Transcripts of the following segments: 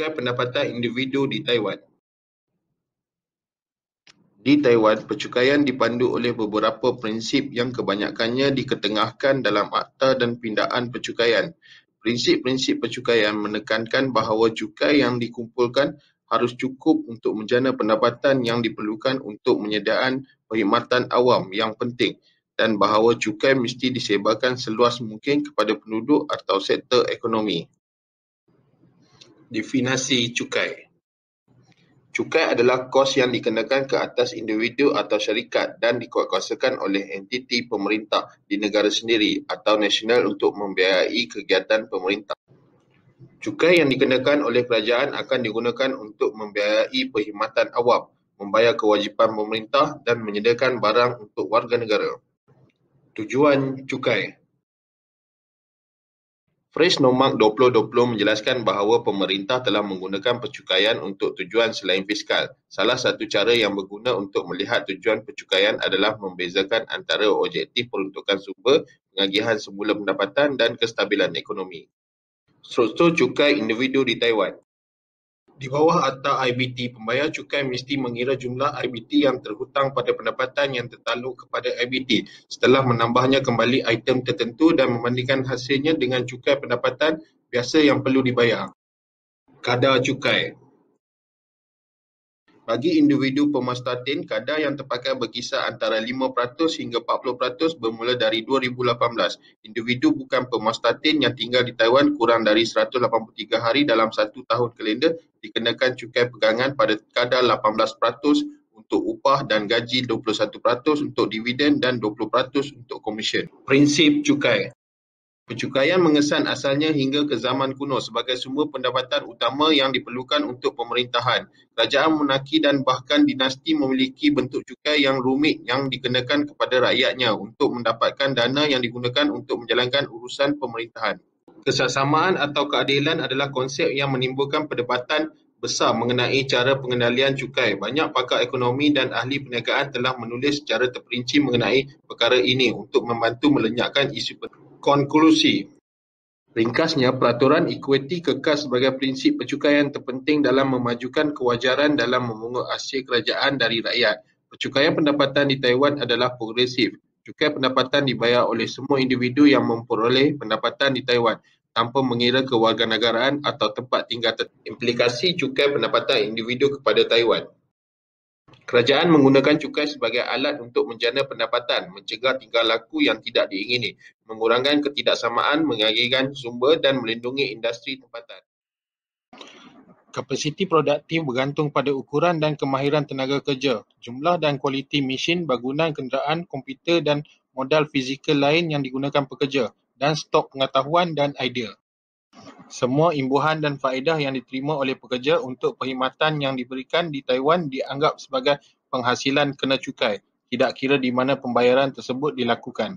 cukai pendapatan individu di Taiwan. Di Taiwan, percukaian dipandu oleh beberapa prinsip yang kebanyakannya diketengahkan dalam Akta dan Pindaan Percukaian. Prinsip-prinsip percukaian menekankan bahawa cukai yang dikumpulkan harus cukup untuk menjana pendapatan yang diperlukan untuk penyediaan perkhidmatan awam yang penting dan bahawa cukai mesti disebarkan seluas mungkin kepada penduduk atau sektor ekonomi. Definisi cukai. Cukai adalah kos yang dikenakan ke atas individu atau syarikat dan dikuatkuasakan oleh entiti pemerintah di negara sendiri atau nasional untuk membiayai kegiatan pemerintah. Cukai yang dikenakan oleh kerajaan akan digunakan untuk membiayai perkhidmatan awam, membayar kewajipan pemerintah dan menyediakan barang untuk warga negara. Tujuan cukai. Fresh Nombak 2020 menjelaskan bahawa pemerintah telah menggunakan percukaian untuk tujuan selain fiskal. Salah satu cara yang berguna untuk melihat tujuan percukaian adalah membezakan antara objektif peruntukan sumber, pengagihan semula pendapatan dan kestabilan ekonomi. Struktur cukai individu di Taiwan. Di bawah Akta IBT, pembayar cukai mesti mengira jumlah IBT yang terhutang pada pendapatan yang tertakluk kepada IBT setelah menambahnya kembali item tertentu dan membandingkan hasilnya dengan cukai pendapatan biasa yang perlu dibayar. Kadar cukai. Bagi individu pemerstatin, kadar yang terpakai berkisar antara 5% hingga 40% bermula dari 2018. Individu bukan pemerstatin yang tinggal di Taiwan kurang dari 183 hari dalam satu tahun kalender dikenakan cukai pegangan pada kadar 18% untuk upah dan gaji, 21% untuk dividen dan 20% untuk komisen. Prinsip cukai. Percukaian mengesan asalnya hingga ke zaman kuno sebagai sumber pendapatan utama yang diperlukan untuk pemerintahan. Kerajaan monarki dan bahkan dinasti memiliki bentuk cukai yang rumit yang dikenakan kepada rakyatnya untuk mendapatkan dana yang digunakan untuk menjalankan urusan pemerintahan. Kesaksamaan atau keadilan adalah konsep yang menimbulkan perdebatan besar mengenai cara pengendalian cukai. Banyak pakar ekonomi dan ahli perniagaan telah menulis secara terperinci mengenai perkara ini untuk membantu melenyapkan isu konklusi. Ringkasnya, peraturan ekuiti kekal sebagai prinsip percukaian terpenting dalam memajukan kewajaran dalam memungut hasil kerajaan dari rakyat. Percukaian pendapatan di Taiwan adalah progresif. Cukai pendapatan dibayar oleh semua individu yang memperoleh pendapatan di Taiwan tanpa mengira kewarganegaraan atau tempat tinggal tetap. Implikasi cukai pendapatan individu kepada Taiwan. Kerajaan menggunakan cukai sebagai alat untuk menjana pendapatan, mencegah tingkah laku yang tidak diingini, mengurangkan ketidaksamaan, mengagikan sumber dan melindungi industri tempatan. Kapasiti produktif bergantung pada ukuran dan kemahiran tenaga kerja, jumlah dan kualiti mesin, bangunan, kenderaan, komputer dan modal fizikal lain yang digunakan pekerja, dan stok pengetahuan dan idea. Semua imbuhan dan faedah yang diterima oleh pekerja untuk perkhidmatan yang diberikan di Taiwan dianggap sebagai penghasilan kena cukai, tidak kira di mana pembayaran tersebut dilakukan.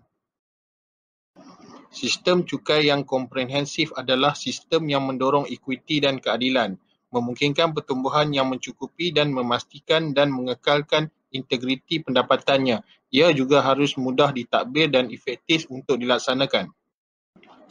Sistem cukai yang komprehensif adalah sistem yang mendorong ekuiti dan keadilan, memungkinkan pertumbuhan yang mencukupi dan memastikan dan mengekalkan integriti pendapatannya. Ia juga harus mudah ditadbir dan efektif untuk dilaksanakan.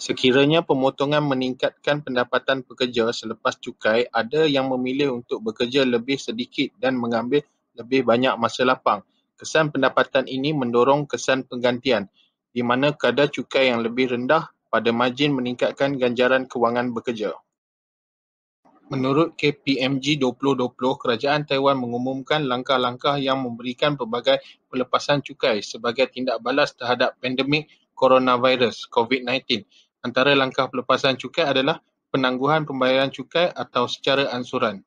Sekiranya pemotongan meningkatkan pendapatan pekerja selepas cukai, ada yang memilih untuk bekerja lebih sedikit dan mengambil lebih banyak masa lapang. Kesan pendapatan ini mendorong kesan penggantian, di mana kadar cukai yang lebih rendah pada margin meningkatkan ganjaran kewangan bekerja. Menurut KPMG 2020, kerajaan Taiwan mengumumkan langkah-langkah yang memberikan pelbagai pelepasan cukai sebagai tindak balas terhadap pandemik coronavirus COVID-19. Antara langkah pelepasan cukai adalah penangguhan pembayaran cukai atau secara ansuran.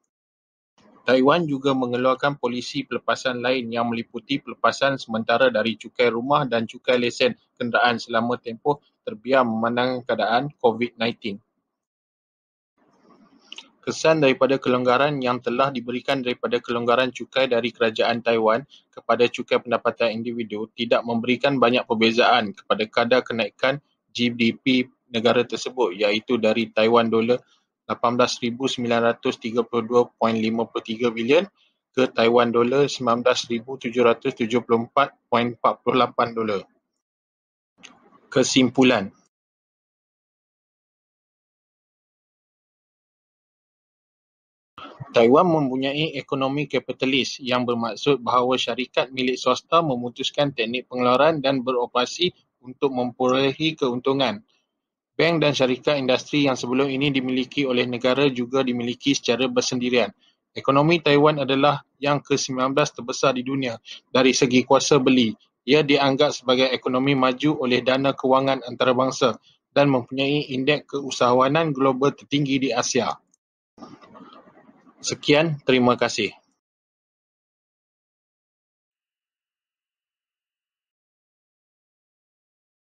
Taiwan juga mengeluarkan polisi pelepasan lain yang meliputi pelepasan sementara dari cukai rumah dan cukai lesen kenderaan selama tempoh terbiar memandang keadaan COVID-19. Kesan daripada kelonggaran yang telah diberikan daripada kelonggaran cukai dari kerajaan Taiwan kepada cukai pendapatan individu tidak memberikan banyak perbezaan kepada kadar kenaikan GDP negara tersebut, iaitu dari Taiwan dolar 18,932.53 bilion ke Taiwan dolar 19,774.48 dolar. Kesimpulan. Taiwan mempunyai ekonomi kapitalis yang bermaksud bahawa syarikat milik swasta memutuskan teknik pengeluaran dan beroperasi untuk memperolehi keuntungan. Bank dan syarikat industri yang sebelum ini dimiliki oleh negara juga dimiliki secara bersendirian. Ekonomi Taiwan adalah yang ke-19 terbesar di dunia dari segi kuasa beli. Ia dianggap sebagai ekonomi maju oleh Dana Kewangan Antarabangsa dan mempunyai indeks keusahawanan global tertinggi di Asia. Sekian, terima kasih.